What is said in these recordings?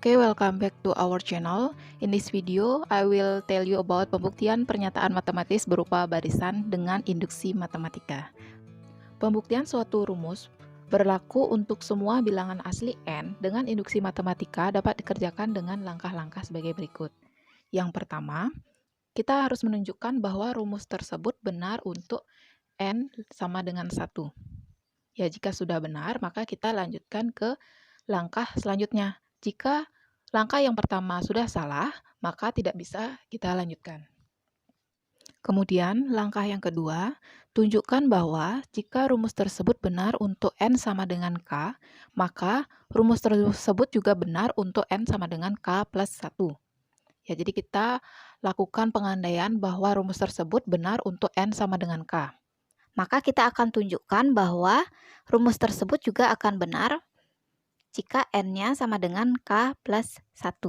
Okay, welcome back to our channel. In this video, I will tell you about pembuktian pernyataan matematis berupa barisan dengan induksi matematika. Pembuktian suatu rumus berlaku untuk semua bilangan asli n dengan induksi matematika dapat dikerjakan dengan langkah-langkah sebagai berikut. Yang pertama, kita harus menunjukkan bahwa rumus tersebut benar untuk n sama dengan 1. Ya, jika sudah benar, maka kita lanjutkan ke langkah selanjutnya. Jika langkah yang pertama sudah salah, maka tidak bisa kita lanjutkan. Kemudian, langkah yang kedua, tunjukkan bahwa jika rumus tersebut benar untuk n sama dengan k, maka rumus tersebut juga benar untuk n sama dengan k plus 1. Ya, jadi kita lakukan pengandaian bahwa rumus tersebut benar untuk n sama dengan k. Maka kita akan tunjukkan bahwa rumus tersebut juga akan benar jika n-nya sama dengan k plus 1.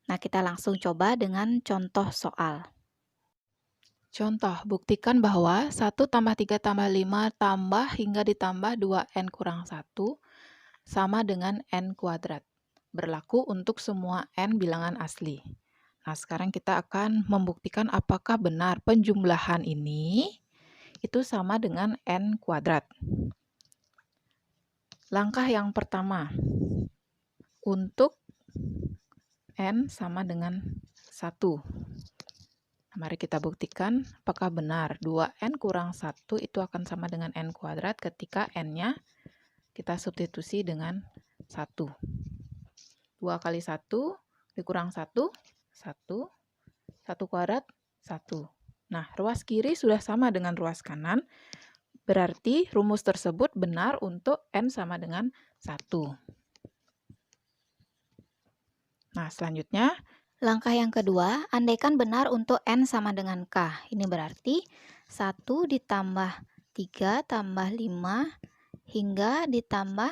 Nah, kita langsung coba dengan contoh soal. Contoh, buktikan bahwa 1 tambah 3 tambah 5 tambah hingga ditambah 2n kurang 1 sama dengan n kuadrat. Berlaku untuk semua n bilangan asli. Nah, sekarang kita akan membuktikan apakah benar penjumlahan ini itu sama dengan n kuadrat. Langkah yang pertama, untuk n sama dengan 1. Nah, mari kita buktikan apakah benar 2n kurang 1 itu akan sama dengan n kuadrat ketika n-nya kita substitusi dengan 1. 2 kali 1 dikurang 1, 1. 1 kuadrat, 1. Nah, ruas kiri sudah sama dengan ruas kanan. Berarti rumus tersebut benar untuk n sama dengan 1. Nah, selanjutnya, langkah yang kedua, andaikan benar untuk n sama dengan k. Ini berarti 1 ditambah 3 tambah 5 hingga ditambah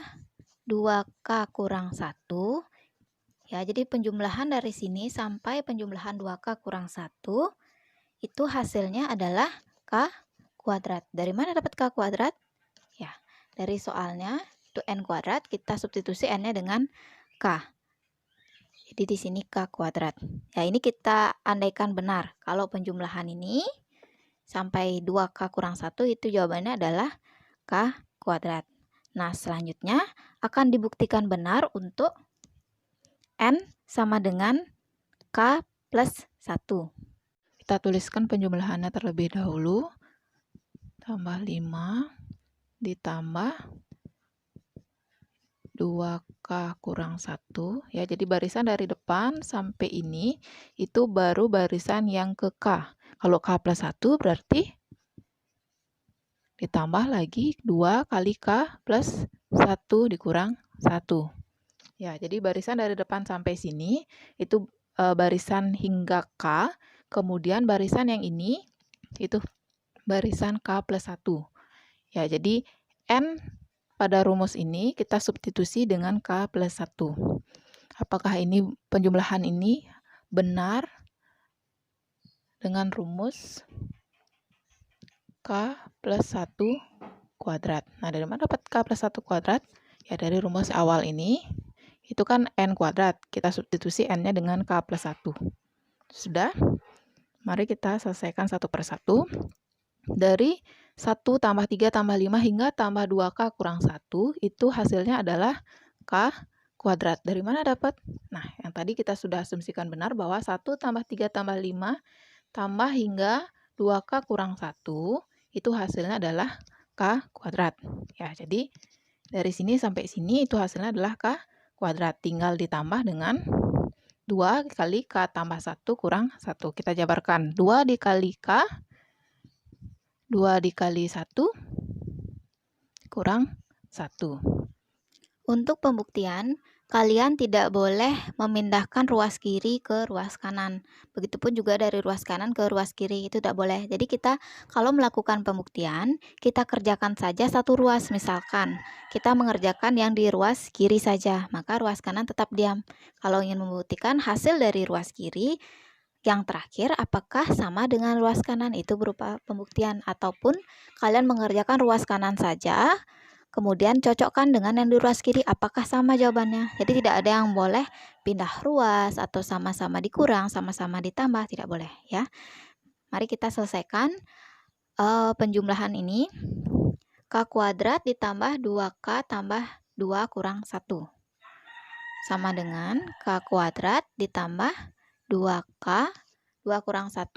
2k kurang 1. Ya, jadi penjumlahan dari sini sampai penjumlahan 2k kurang 1, itu hasilnya adalah k kuadrat. Dari mana dapat k kuadrat? Ya, dari soalnya itu n kuadrat, kita substitusi n-nya dengan k. Jadi di sini k kuadrat. Ya, ini kita andaikan benar. Kalau penjumlahan ini sampai 2k kurang 1 itu jawabannya adalah k kuadrat. Nah, selanjutnya akan dibuktikan benar untuk n sama dengan k plus 1. kita tuliskan penjumlahannya terlebih dahulu. Tambah 5 ditambah 2k kurang 1. Ya, jadi barisan dari depan sampai ini itu baru barisan yang ke k. Kalau k plus 1 berarti ditambah lagi 2 kali k plus 1 dikurang 1. Ya, jadi barisan dari depan sampai sini itu barisan hingga k. Kemudian barisan yang ini itu barisan k plus 1. Ya, jadi n pada rumus ini kita substitusi dengan k plus 1. Apakah ini penjumlahan ini benar dengan rumus k plus 1 kuadrat? Nah, dari mana dapat k plus 1 kuadrat? Ya, dari rumus awal ini, itu kan n kuadrat. Kita substitusi n-nya dengan k plus 1. Sudah? Mari kita selesaikan satu persatu. Dari 1 tambah 3 tambah 5 hingga tambah 2k kurang 1, itu hasilnya adalah k kuadrat. Dari mana dapat? Nah, yang tadi kita sudah asumsikan benar bahwa 1 tambah 3 tambah 5 tambah hingga 2k kurang 1, itu hasilnya adalah k kuadrat. Ya, jadi dari sini sampai sini itu hasilnya adalah k kuadrat. Tinggal ditambah dengan 2 kali k tambah 1 kurang 1. Kita jabarkan. 2 dikali k 2 dikali 1 kurang 1. Untuk pembuktian, kalian tidak boleh memindahkan ruas kiri ke ruas kanan. Begitupun juga dari ruas kanan ke ruas kiri, itu tidak boleh. Jadi kita kalau melakukan pembuktian, kita kerjakan saja satu ruas. Misalkan kita mengerjakan yang di ruas kiri saja, maka ruas kanan tetap diam. Kalau ingin membuktikan hasil dari ruas kiri, yang terakhir apakah sama dengan ruas kanan, itu berupa pembuktian. Ataupun kalian mengerjakan ruas kanan saja, kemudian cocokkan dengan yang di ruas kiri, apakah sama jawabannya. Jadi tidak ada yang boleh pindah ruas atau sama-sama dikurang, sama-sama ditambah, tidak boleh ya. Mari kita selesaikan penjumlahan ini. K kuadrat ditambah 2K tambah 2 kurang 1 sama dengan K kuadrat ditambah 2K 2 kurang 1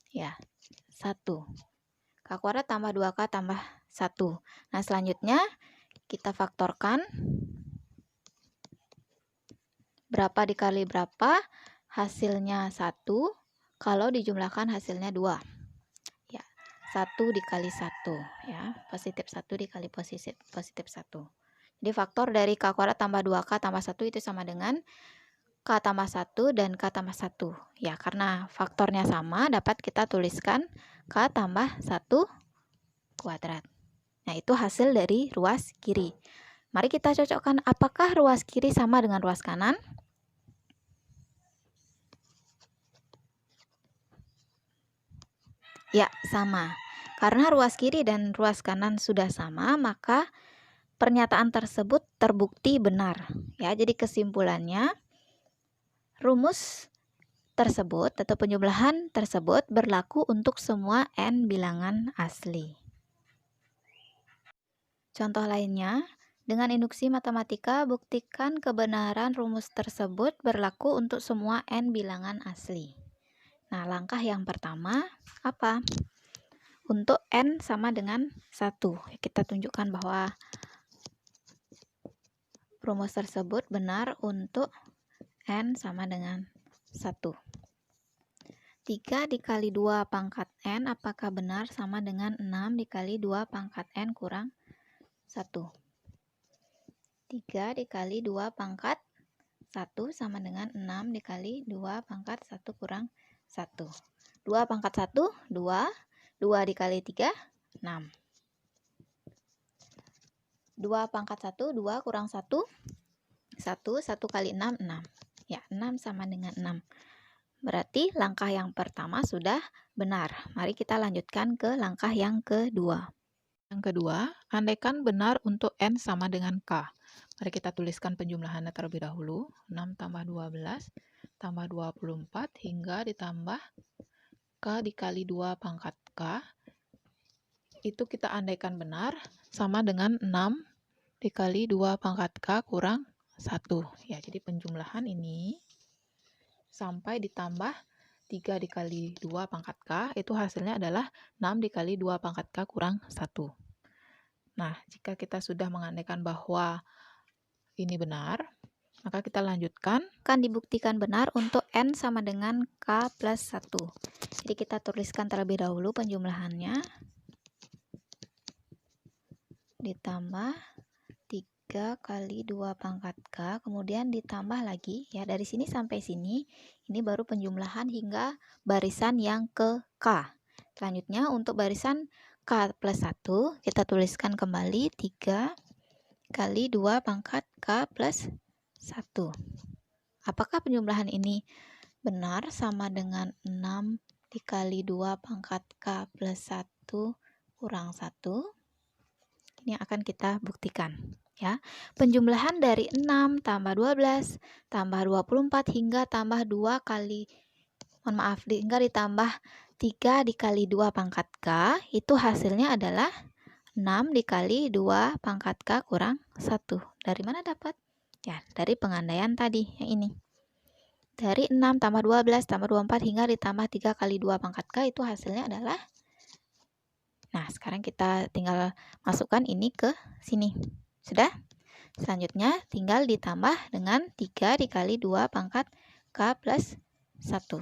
ya 1. K kuadrat tambah 2K tambah 1. Nah, selanjutnya kita faktorkan. Berapa dikali berapa? Hasilnya 1. Kalau dijumlahkan hasilnya 2. Ya, 1 dikali 1 ya. Positif 1 dikali positif 1. Jadi faktor dari K kuadrat tambah 2K tambah 1 itu sama dengan K tambah 1 dan K tambah 1. Ya, karena faktornya sama, dapat kita tuliskan K tambah 1 kuadrat. Nah, itu hasil dari ruas kiri. Mari kita cocokkan, apakah ruas kiri sama dengan ruas kanan? Ya, sama. Karena ruas kiri dan ruas kanan sudah sama, maka pernyataan tersebut terbukti benar. Ya, jadi kesimpulannya, rumus tersebut atau penjumlahan tersebut berlaku untuk semua n bilangan asli. Contoh lainnya, dengan induksi matematika, buktikan kebenaran rumus tersebut berlaku untuk semua n bilangan asli. Nah, langkah yang pertama apa? Untuk n sama dengan 1. Kita tunjukkan bahwa rumus tersebut benar untuk n sama dengan 1. 3 dikali 2 pangkat n apakah benar sama dengan 6 dikali 2 pangkat n kurang 1. 3 dikali 2 pangkat 1 sama dengan 6 dikali 2 pangkat 1 kurang 1. 2 pangkat 1, 2. 2 dikali 3, 6. 2 pangkat 1, 2 kurang 1, 1. 1 kali 6, 6. Ya, 6 sama dengan 6. Berarti langkah yang pertama sudah benar. Mari kita lanjutkan ke langkah yang kedua. Yang kedua, andaikan benar untuk n sama dengan k. Mari kita tuliskan penjumlahannya terlebih dahulu. 6 tambah 12 tambah 24 hingga ditambah k dikali 2 pangkat k. Itu kita andaikan benar sama dengan 6 dikali 2 pangkat k kurang 1. Ya, jadi penjumlahan ini sampai ditambah 3 dikali 2 pangkat k, itu hasilnya adalah 6 dikali 2 pangkat k kurang 1. Nah, jika kita sudah mengandaikan bahwa ini benar, maka kita lanjutkan. Akan dibuktikan benar untuk n sama dengan k plus 1. Jadi kita tuliskan terlebih dahulu penjumlahannya. Ditambah 3 kali 2 pangkat k, kemudian ditambah lagi ya, dari sini sampai sini, ini baru penjumlahan hingga barisan yang ke k. Selanjutnya untuk barisan k plus 1, kita tuliskan kembali 3 kali 2 pangkat k plus 1. Apakah penjumlahan ini benar sama dengan 6 dikali 2 pangkat k plus 1 kurang 1? Ini akan kita buktikan ya. Penjumlahan dari 6 tambah 12 tambah 24 hingga tambah 2 kali hingga ditambah 3 dikali 2 pangkat k, itu hasilnya adalah 6 dikali 2 pangkat k kurang 1. Dari mana dapat? Ya, dari pengandaian tadi yang ini. Dari 6 tambah 12 tambah 24 hingga ditambah 3 kali 2 pangkat k, itu hasilnya adalah. Nah, sekarang kita tinggal masukkan ini ke sini. Sudah? Selanjutnya tinggal ditambah dengan 3 dikali 2 pangkat k plus 1.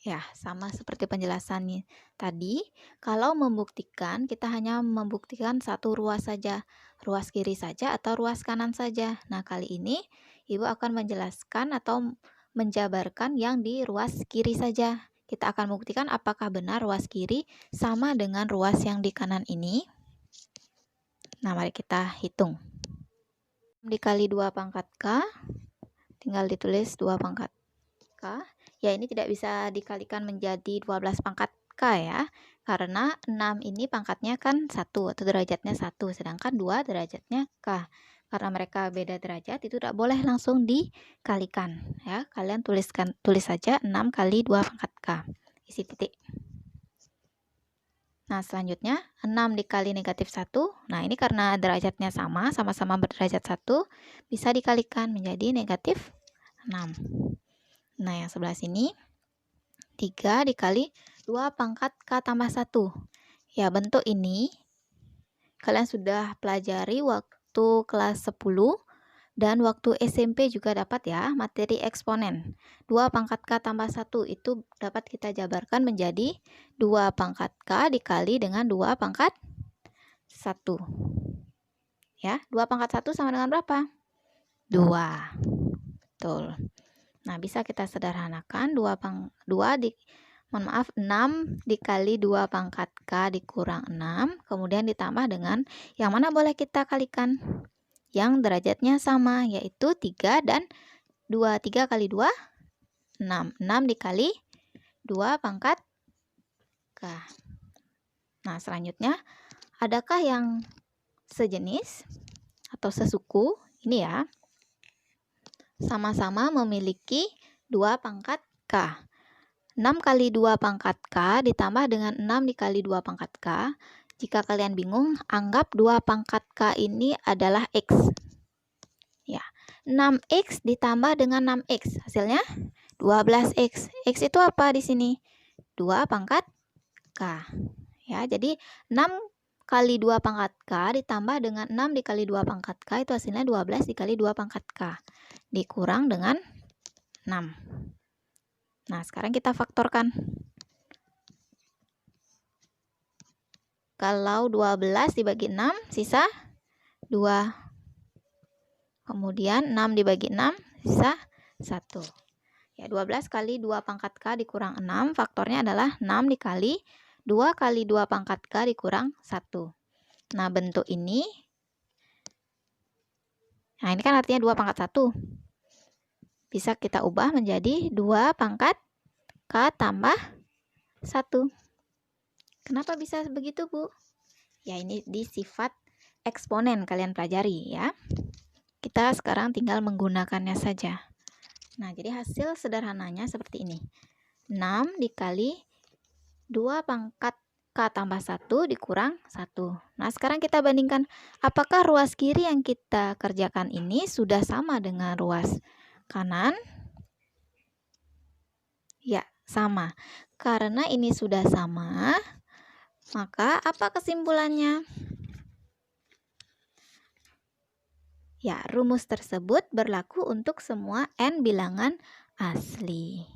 Ya, sama seperti penjelasannya tadi, kalau membuktikan, kita hanya membuktikan satu ruas saja, ruas kiri saja atau ruas kanan saja. Nah, kali ini Ibu akan menjelaskan atau menjabarkan yang di ruas kiri saja. Kita akan membuktikan apakah benar ruas kiri sama dengan ruas yang di kanan ini. Nah, mari kita hitung. Dikali 2 pangkat K, tinggal ditulis 2 pangkat K. Ya, ini tidak bisa dikalikan menjadi 12 pangkat K ya, karena 6 ini pangkatnya kan 1 atau derajatnya 1, sedangkan 2 derajatnya K. Karena mereka beda derajat, itu tidak boleh langsung dikalikan ya. Kalian tulis saja 6 kali 2 pangkat K, isi titik. Nah, selanjutnya 6 dikali negatif 1. Nah, ini karena derajatnya sama-sama berderajat 1, bisa dikalikan menjadi negatif 6. Nah, yang sebelah sini 3 dikali 2 pangkat K tambah 1. Ya, bentuk ini kalian sudah pelajari waktu kelas 10 dan waktu SMP juga dapat ya, materi eksponen. 2 pangkat K tambah 1 itu dapat kita jabarkan menjadi 2 pangkat K dikali dengan 2 pangkat 1. Ya, 2 pangkat 1 sama dengan berapa? 2. Betul. Nah, bisa kita sederhanakan 6 dikali 2 pangkat K dikurang 6, kemudian ditambah dengan yang mana boleh kita kalikan? Yang derajatnya sama, yaitu 3 dan 2. 3 kali 2, 6. 6 dikali 2 pangkat K. Nah, selanjutnya, adakah yang sejenis atau sesuku? Ini ya. Sama-sama memiliki 2 pangkat K. 6 kali 2 pangkat K ditambah dengan 6 dikali 2 pangkat K. Jika kalian bingung, anggap 2 pangkat K ini adalah X. Ya, 6X ditambah dengan 6X. Hasilnya 12X. X itu apa di sini? 2 pangkat K. Ya, jadi 6 kali 2 pangkat K ditambah dengan 6 dikali 2 pangkat K itu hasilnya 12 dikali 2 pangkat K. Dikurang dengan 6. Nah, sekarang kita faktorkan. Kalau 12 dibagi 6, sisa 2. Kemudian 6 dibagi 6, sisa 1. Ya, 12 kali 2 pangkat K dikurang 6, faktornya adalah 6 dikali 2 kali 2 pangkat K dikurang 1. Nah, bentuk ini, nah ini kan artinya 2 pangkat 1. Bisa kita ubah menjadi 2 pangkat K tambah 1. Kenapa bisa begitu, Bu? Ya, ini di sifat eksponen kalian pelajari ya. Kita sekarang tinggal menggunakannya saja. Nah, jadi hasil sederhananya seperti ini. 6 dikali 2 pangkat K tambah 1 dikurang 1. Nah, sekarang kita bandingkan apakah ruas kiri yang kita kerjakan ini sudah sama dengan ruas kanan? Ya, sama. Karena ini sudah sama, maka apa kesimpulannya? Ya, rumus tersebut berlaku untuk semua n bilangan asli.